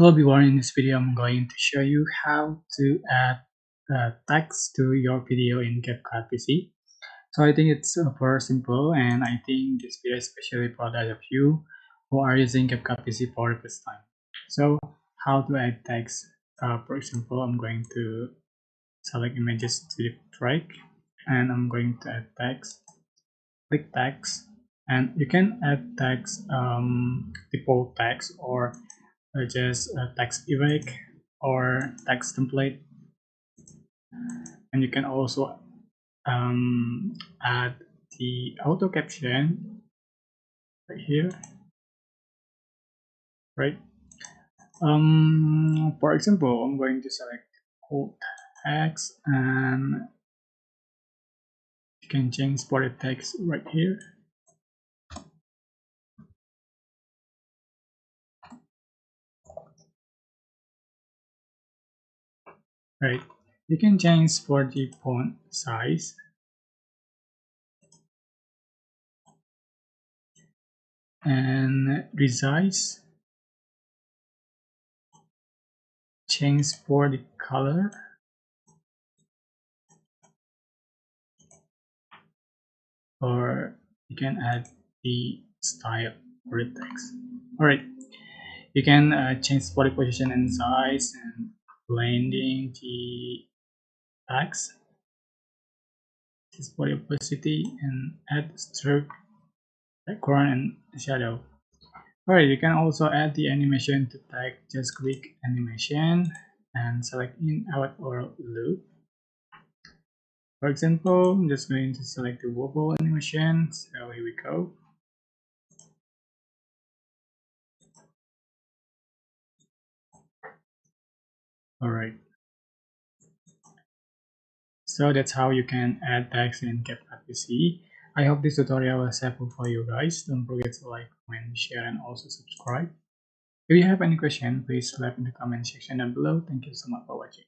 Hello everyone, in this video I'm going to show you how to add text to your video in CapCut PC. So I think it's very simple, and I think this video is especially for those of you who are using CapCut PC for the first time. So how to add text? For example, I'm going to select images to the right, and I'm going to add text. Click text, and you can add text, default text, or just a text evoke or text template, and you can also add the auto caption right here, right? For example, I'm going to select alt text, and you can change for the text right here. Right, you can change for the font size, and resize, change for the color, or you can add the style for the text. All right, you can change body position and size, and blending the text, this body opacity, and add stroke, background, and shadow. Alright, you can also add the animation to text. Just click animation and select in, out, or loop. For example, I'm just going to select the wobble animation. So here we go. Alright, so that's how you can add text in CapCut PC. I hope this tutorial was helpful for you guys. Don't forget to like, comment, share, and also subscribe. If you have any question, please leave in the comment section down below. Thank you so much for watching.